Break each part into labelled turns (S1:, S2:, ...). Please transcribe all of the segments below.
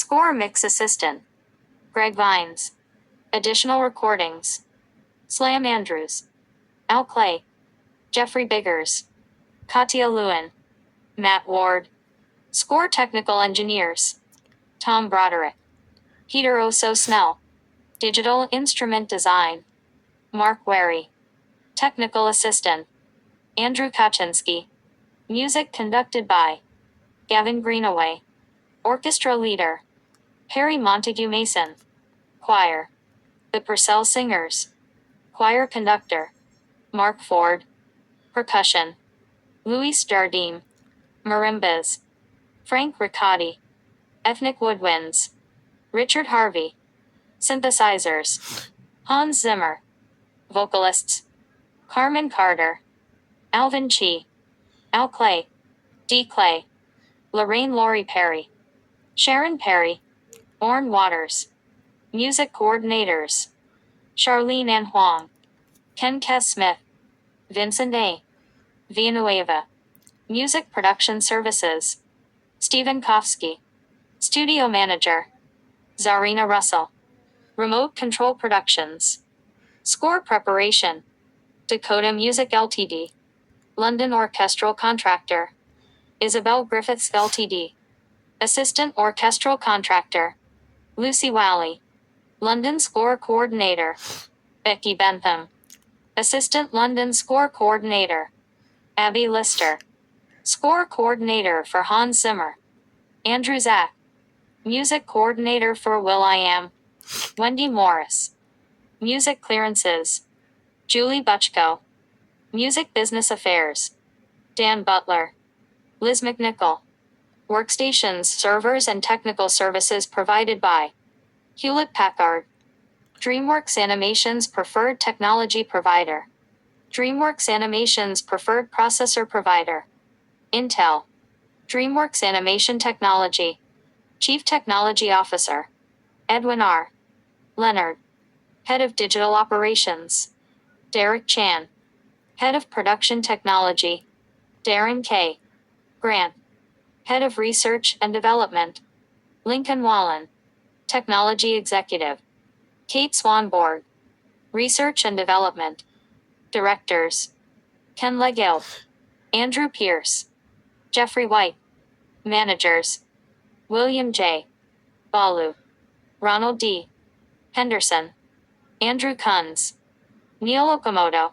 S1: Score mix assistant, Greg Vines. Additional recordings, Slam Andrews, Al Clay, Jeffrey Biggers, Katya Lewin, Matt Ward. Score technical engineers, Tom Broderick, Peter Oso Snell. Digital instrument design, Mark Wary. Technical assistant, Andrew Kaczynski. Music conducted by Gavin Greenaway. Orchestra leader, Harry Montague Mason. Choir, The Purcell Singers. Choir conductor, Mark Ford. Percussion, Luis Jardim. Marimbas, Frank Riccotti. Ethnic woodwinds, Richard Harvey. Synthesizers, Hans Zimmer. Vocalists, Carmen Carter, Alvin Chi, Al Clay, D. Clay, Lorraine Laurie Perry, Sharon Perry, Orrin Waters. Music coordinators, Charlene Ann Huang, Ken Kess Smith, Vincent A. Villanueva. Music production services, Stephen Kofsky. Studio manager, Zarina Russell. Remote control productions. Score preparation, Dakota Music Ltd. London orchestral contractor, Isabel Griffiths Ltd. Assistant orchestral contractor, Lucy Wally. London score coordinator, Becky Bentham. Assistant London score coordinator, Abby Lister. Score coordinator for Hans Zimmer, Andrew Zack. Music coordinator for will.i.am, Wendy Morris. Music clearances, Julie Butchko. Music business affairs, Dan Butler. Liz McNichol. Workstations, servers, and technical services provided by Hewlett-Packard. DreamWorks Animation's preferred technology provider. DreamWorks Animation's preferred processor provider, Intel. DreamWorks Animation Technology. Chief Technology Officer, Edwin R. Leonard. Head of Digital Operations, Derek Chan. Head of Production Technology, Darren K. Grant. Head of Research and Development, Lincoln Wallen. Technology Executive, Kate Swanborg. Research and Development Directors, Ken Legeld, Andrew Pierce, Jeffrey White. Managers, William J. Balu, Ronald D. Henderson, Andrew Kunz, Neil Okamoto,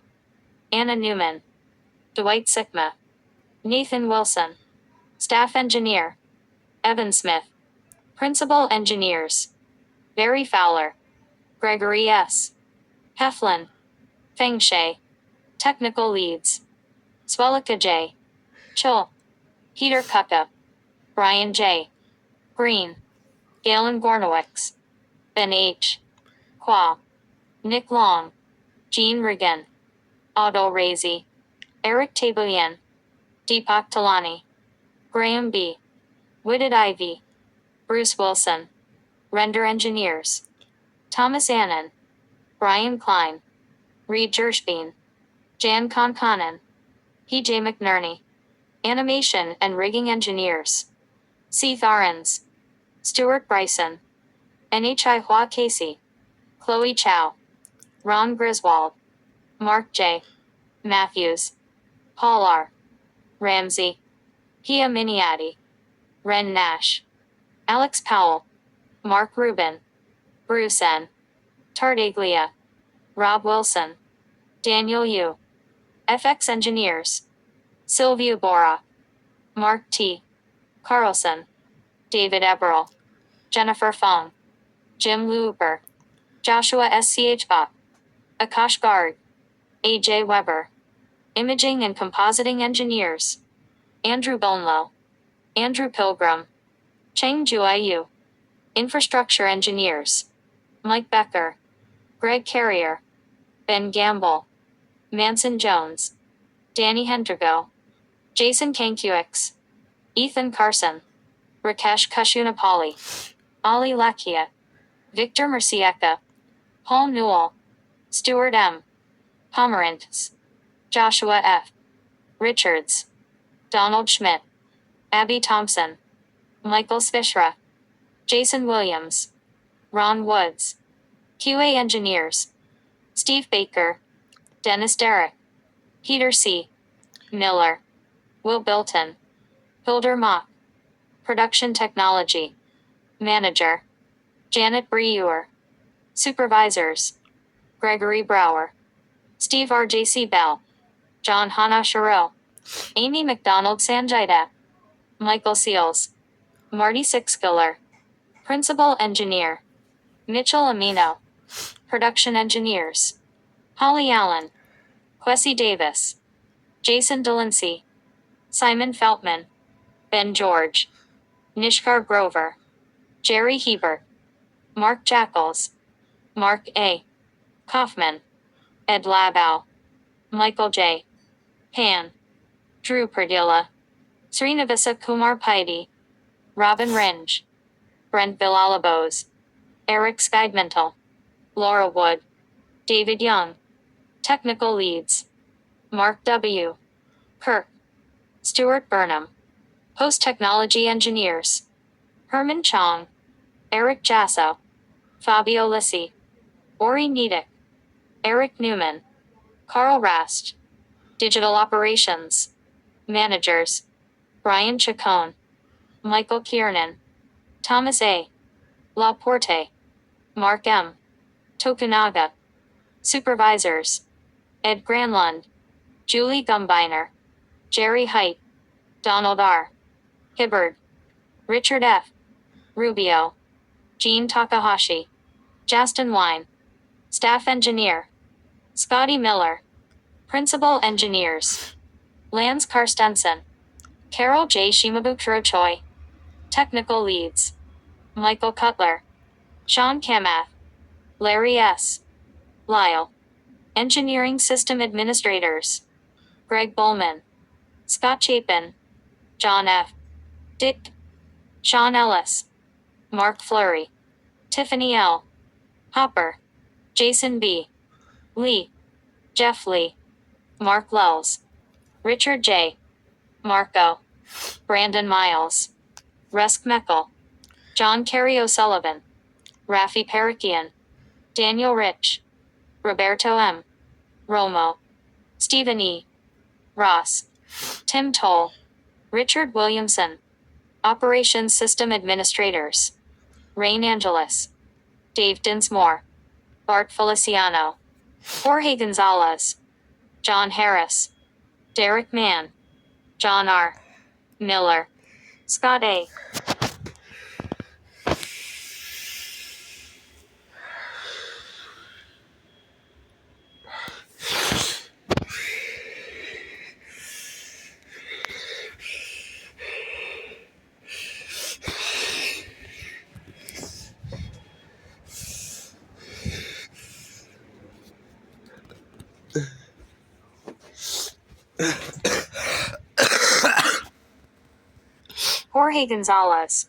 S1: Anna Newman, Dwight Sikma, Nathan Wilson. Staff Engineer, Evan Smith. Principal Engineers, Barry Fowler, Gregory S. Heflin, Feng Shay. Technical Leads, Swelika J. Chul, Peter Kucka, Brian J. Green, Galen Gornowicz, Ben H. Qua, Nick Long, Jean Riggin, Otto Razy, Eric Tabuyan, Deepak Talani, Graham B. Whitted Ivy, Bruce Wilson. Render Engineers, Thomas Annan, Brian Klein, Reed Gershbein, Jan Konkanen, P.J. McNerney. Animation and Rigging Engineers, Seth Arons, Stuart Bryson, NHI Hua Casey, Chloe Chow, Ron Griswold, Mark J. Matthews, Paul R. Ramsey, Pia Miniati, Ren Nash, Alex Powell, Mark Rubin, Bruce N. Tardeglia, Rob Wilson, Daniel Yu. FX Engineers, Sylvia Bora, Mark T. Carlson, David Eberl, Jennifer Fong, Jim Looper, Joshua S.C.H. Bach, Akash Garg, A.J. Weber. Imaging and Compositing Engineers, Andrew Bonlow, Andrew Pilgrim, Cheng Juaiyu. Infrastructure Engineers, Mike Becker, Greg Carrier, Ben Gamble, Manson Jones, Danny Hendrigo, Jason Kankuix, Ethan Carson, Rakesh Kashunapalli, Ali Lakia, Victor Mercieka, Paul Newell, Stuart M. Pomerantz, Joshua F. Richards, Donald Schmidt, Abby Thompson, Michael Svishra, Jason Williams, Ron Woods. QA Engineers, Steve Baker, Dennis Derrick, Peter C. Miller, Will Bilton, Hilder Mock. Production Technology Manager, Janet Brewer. Supervisors, Gregory Brower, Steve R.J.C. Bell, John Hana Shiro, Amy McDonald Sanjita, Michael Seals, Marty Sixkiller. Principal Engineer, Mitchell Amino. Production Engineers, Holly Allen, Quessy Davis, Jason Delancey, Simon Feltman, Ben George, Nishkar Grover, Jerry Hebert, Mark Jackals, Mark A. Kaufman, Ed Labau, Michael J. Pan, Drew Perdilla, Srinivasa Kumar Paidi, Robin Ringe, Brent Villalobos, Eric Skydmental, Laura Wood, David Young. Technical Leads, Mark W. Kirk, Stuart Burnham. Post Technology Engineers, Herman Chong, Eric Jasso, Fabio Lissi, Ori Niedick, Eric Newman, Carl Rast. Digital Operations Managers, Brian Chacon, Michael Kiernan, Thomas A. Laporte, Mark M. Tokunaga. Supervisors, Ed Granlund, Julie Gumbiner, Jerry Height, Donald R. Hibbard, Richard F. Rubio, Gene Takahashi, Justin Wine. Staff Engineer, Scotty Miller. Principal Engineers, Lance Karstensen, Carol J. Shimabukuro Choi. Technical Leads, Michael Cutler, Sean Kamath, Larry S. Lyle. Engineering System Administrators, Greg Bowman, Scott Chapin, John F. Dick, Sean Ellis, Mark Fleury, Tiffany L. Hopper, Jason B. Lee, Jeff Lee, Mark Lells, Richard J. Marco, Brandon Miles, Rusk Meckel, John Kerry O'Sullivan, Rafi Parakian, Daniel Rich, Roberto M. Romo, Stephen E. Ross, Tim Toll, Richard Williamson. Operations System Administrators, Rain Angeles, Dave Dinsmore, Bart Feliciano, Jorge Gonzalez, John Harris, Derek Mann, John R. Miller, Scott A. Jorge Gonzalez,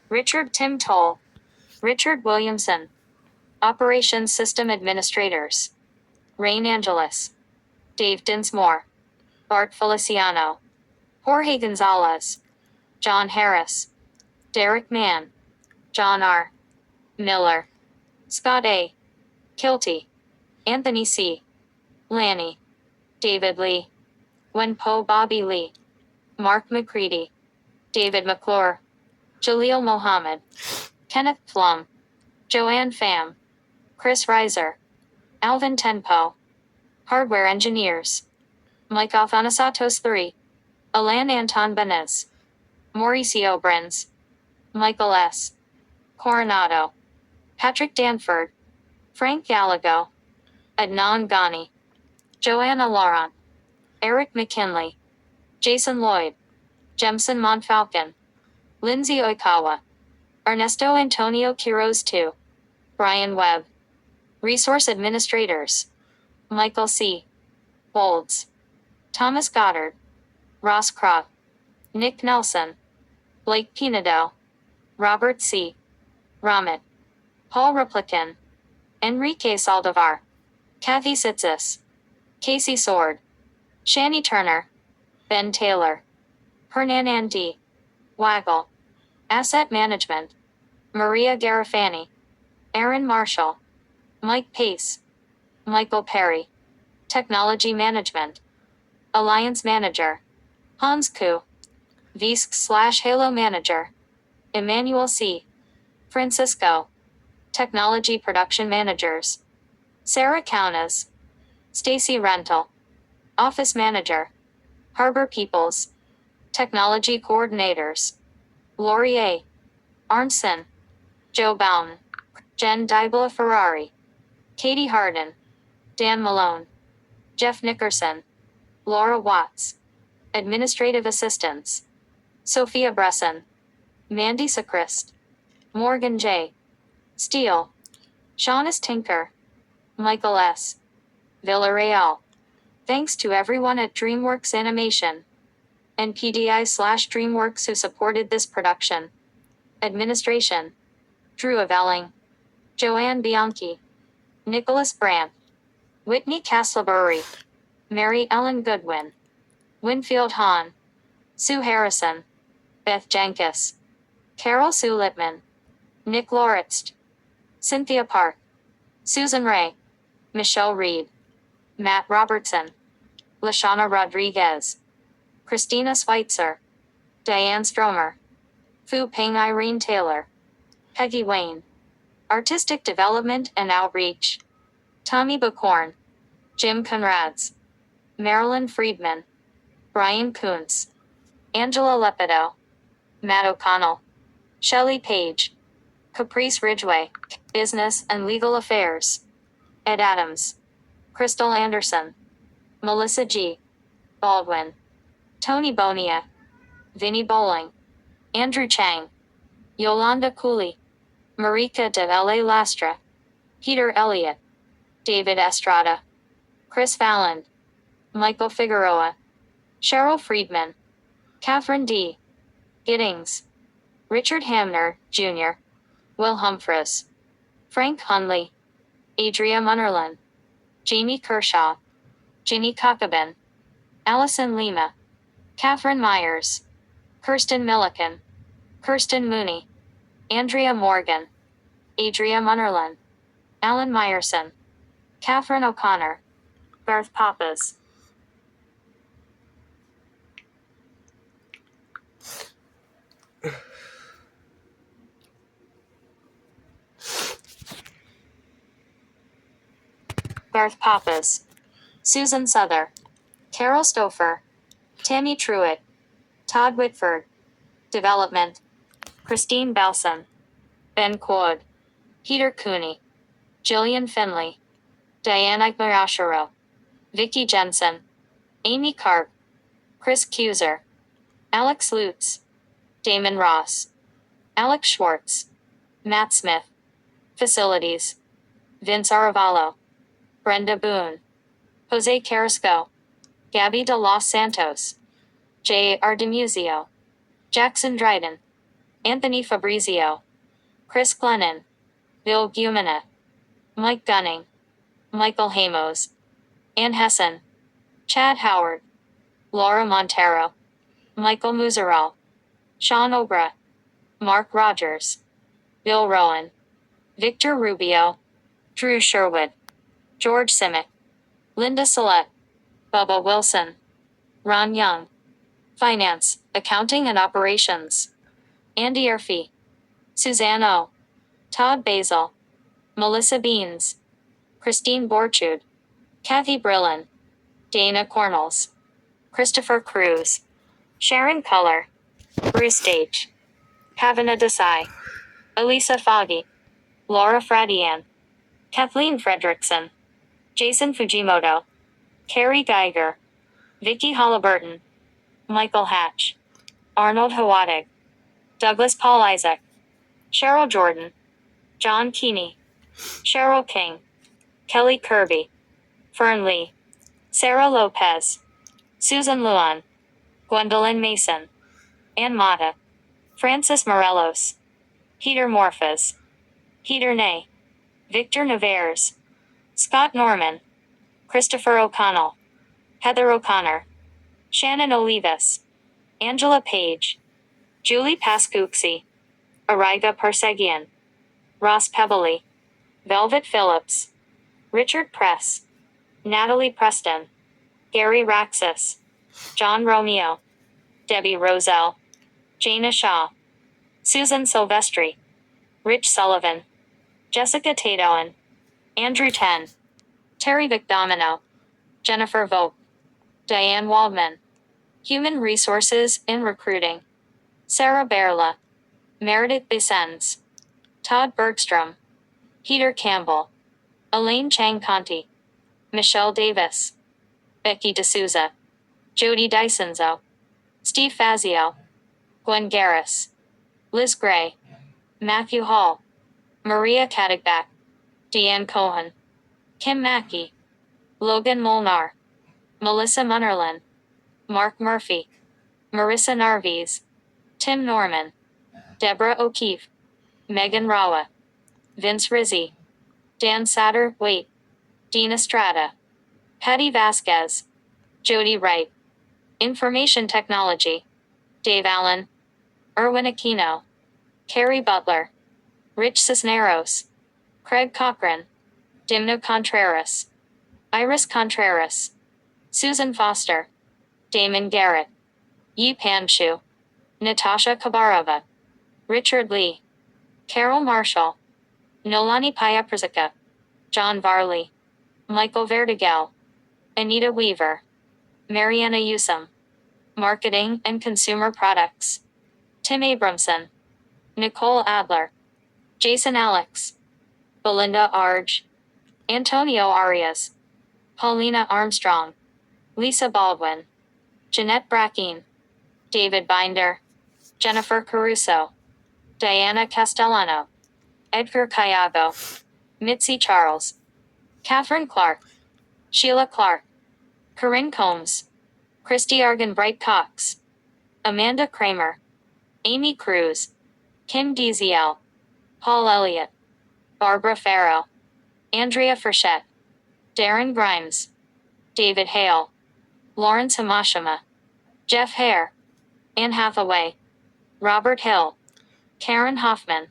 S1: Richard Tim Toll, Richard Williamson. Operations System Administrators, Rain Angeles, Dave Dinsmore, Bart Feliciano, Jorge Gonzalez, John Harris, Derek Mann, John R. Miller, Scott A. Kilty, Anthony C. Lanny, David Lee, Wenpo Bobby Lee, Mark McCready, David McClure, Jaleel Mohammed, Kenneth Plum, Joanne Pham, Chris Reiser, Alvin Tenpo. Hardware Engineers, Mike Alphanasatos III, Alan Anton Benez, Mauricio Brins, Michael S. Coronado, Patrick Danford, Frank Gallego, Adnan Ghani, Joanna Laurent, Eric McKinley, Jason Lloyd, Jemson Monfalcon, Lindsay Oikawa, Ernesto Antonio Quiroz II, Brian Webb. Resource Administrators, Michael C. Bolds, Thomas Goddard, Ross Croft, Nick Nelson, Blake Pinado, Robert C. Ramit, Paul Replican, Enrique Saldivar, Kathy Sitsis, Casey Sword, Shani Turner, Ben Taylor, Hernan D. Waggle, Asset Management, Maria Garifani, Aaron Marshall, Mike Pace, Michael Perry. Technology Management, Alliance Manager, Hans Koo, VSC/Halo Manager, Emmanuel C. Francisco. Technology Production Managers, Sarah Kaunas, Stacy Rental, Office Manager, Harbor Peoples. Technology Coordinators, Lori A. Arnson, Joe Bowden, Jen Dybala Ferrari, Katie Harden, Dan Malone, Jeff Nickerson, Laura Watts. Administrative Assistants, Sophia Bresson, Mandy Sacrist, Morgan J. Steele, Shaunis Tinker, Michael S. Villarreal. Thanks to everyone at DreamWorks Animation and PDI/DreamWorks who supported this production. Administration, Drew Avelling, Joanne Bianchi, Nicholas Brandt, Whitney Castlebury, Mary Ellen Goodwin, Winfield Hahn, Sue Harrison, Beth Jenkins, Carol Sue Littman, Nick Loritz, Cynthia Park, Susan Ray, Michelle Reed, Matt Robertson, Lashana Rodriguez, Christina Schweitzer, Diane Stromer, Fu Peng Irene Taylor, Peggy Wayne, Artistic Development and Outreach, Tommy Buchorn, Jim Conrads, Marilyn Friedman, Brian Kuntz, Angela Lepido, Matt O'Connell, Shelley Page, Caprice Ridgway, Business and Legal Affairs, Ed Adams, Crystal Anderson, Melissa G. Baldwin, Tony Bonia, Vinnie Bowling, Andrew Chang, Yolanda Cooley, Marika de L.A. Lastra, Peter Elliott, David Estrada, Chris Fallon, Michael Figueroa, Cheryl Friedman, Catherine D. Giddings, Richard Hamner, Jr., Will Humphreys, Frank Hunley, Adria Munnerlin, Jamie Kershaw, Ginny Cockabin, Allison Lima, Catherine Myers, Kirsten Milliken, Kirsten Mooney, Andrea Morgan, Adria Munnerlin, Alan Meyerson, Catherine O'Connor, Garth Pappas. Garth Pappas, Susan Souther, Carol Stouffer, Tammy Truitt, Todd Whitford, Development, Christine Balson, Ben Quod, Peter Cooney, Jillian Finley, Diane Igmarashiro, Vicky Jensen, Amy Karp, Chris Cuser, Alex Lutz, Damon Ross, Alex Schwartz, Matt Smith, Facilities, Vince Aravallo, Brenda Boone, Jose Carrasco, Gabby de Los Santos, J. Artemuzio, Jackson Dryden, Anthony Fabrizio, Chris Glennon, Bill Gumina, Mike Gunning, Michael Hamos, Ann Hessen, Chad Howard, Laura Montero, Michael Muzaral, Sean Obra, Mark Rogers, Bill Rowan, Victor Rubio, Drew Sherwood, George Simic, Linda Salette, Bubba Wilson, Ron Young, Finance, Accounting and Operations, Andy Urfee, Suzanne O, Todd Basil, Melissa Beans, Christine Borchud, Kathy Brillen, Dana Cornels, Christopher Cruz, Sharon Culler, Bruce Dage, Kavana Desai, Elisa Foggy, Laura Fradian, Kathleen Fredrickson, Jason Fujimoto, Carrie Geiger, Vicky Halliburton, Michael Hatch, Arnold Hawadig, Douglas Paul Isaac, Cheryl Jordan, John Keeney, Cheryl King, Kelly Kirby, Fern Lee, Sarah Lopez, Susan Luan, Gwendolyn Mason, Ann Mata, Francis Morelos, Peter Morphas, Peter Ney, Victor Navarres, Scott Norman, Christopher O'Connell, Heather O'Connor, Shannon Olivas, Angela Page, Julie Pascucci, Ariga Parsegian, Ross Pebbly, Velvet Phillips, Richard Press, Natalie Preston, Gary Raxis, John Romeo, Debbie Roselle, Jana Shaw, Susan Silvestri, Rich Sullivan, Jessica Tadoan, Andrew Ten, Terry Vicdomino, Jennifer Vogt, Diane Waldman, Human Resources in Recruiting, Sarah Berla, Meredith Bissens, Todd Bergstrom, Peter Campbell, Elaine Chang Conti, Michelle Davis, Becky D'Souza, Jody Dysonzo, Steve Fazio, Gwen Garris, Liz Gray, Matthew Hall, Maria Kadigbak, Deanne Cohen, Kim Mackey, Logan Molnar, Melissa Munnerlin, Mark Murphy, Marissa Narvies, Tim Norman, Deborah O'Keefe, Megan Rawa, Vince Rizzi, Dan Satter, Dean Estrada, Patty Vasquez, Jody Wright, Information Technology, Dave Allen, Erwin Aquino, Carrie Butler, Rich Cisneros, Craig Cochran, Dimno Contreras, Iris Contreras, Susan Foster, Damon Garrett, Yi Panshu, Natasha Kabarova, Richard Lee, Carol Marshall, Nolani Payaprzyka, John Varley, Michael Vertigel, Anita Weaver, Mariana Usum, Marketing and Consumer Products, Tim Abramson, Nicole Adler, Jason Alex, Belinda Arge, Antonio Arias, Paulina Armstrong, Lisa Baldwin, Jeanette Brackeen, David Binder, Jennifer Caruso, Diana Castellano, Edgar Cayago, Mitzi Charles, Catherine Clark, Sheila Clark, Corinne Combs, Christy Argan Bright Cox, Amanda Kramer, Amy Cruz, Kim Diziel, Paul Elliott, Barbara Farrow, Andrea Frechette, Darren Grimes, David Hale, Lawrence Hamashima, Jeff Hare, Anne Hathaway, Robert Hill, Karen Hoffman,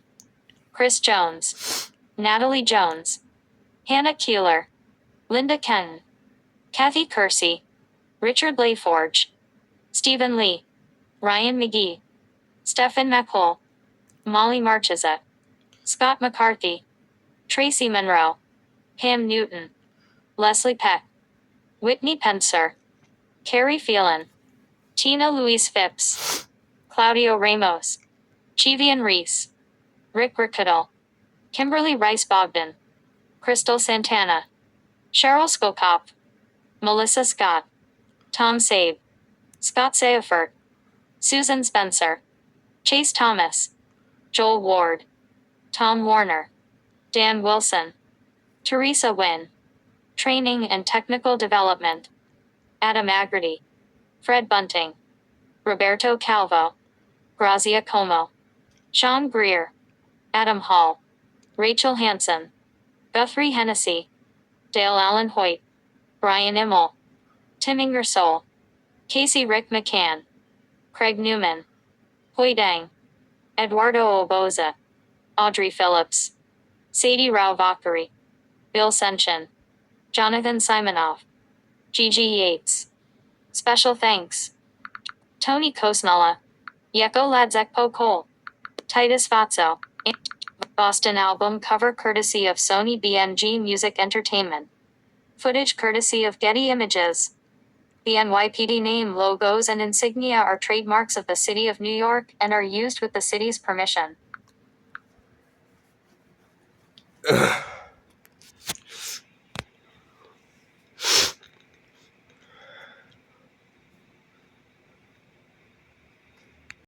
S1: Chris Jones, Natalie Jones, Hannah Keeler, Linda Kenton, Kathy Kersey, Richard Layforge, Stephen Lee, Ryan McGee, Stephen McCole, Molly Marchesa, Scott McCarthy, Tracy Monroe, Pam Newton, Leslie Peck, Whitney Pencer, Carrie Phelan, Tina Louise Phipps, Claudio Ramos, Chivian Reese, Rick Rickettle, Kimberly Rice Bogdan, Crystal Santana, Cheryl Skokop, Melissa Scott, Tom Sabe, Scott Seifert, Susan Spencer, Chase Thomas, Joel Ward, Tom Warner, Dan Wilson, Teresa Wynn, Training and Technical Development, Adam Aggerty, Fred Bunting, Roberto Calvo, Grazia Como, Sean Greer, Adam Hall, Rachel Hansen, Guthrie Hennessy, Dale Allen Hoyt, Brian Immel, Tim Ingersoll, Casey Rick McCann, Craig Newman, Hui Dang, Eduardo Oboza, Audrey Phillips, Sadie Rao Vakari, Bill Senshin, Jonathan Simonoff, Gigi Yates. Special thanks. Tony Kosnala, Yeko Ladzekpo Cole, Titus Fatso. Boston album cover courtesy of Sony BMG Music Entertainment. Footage courtesy of Getty Images. The NYPD name, logos, and insignia are trademarks of the City of New York and are used with the city's permission.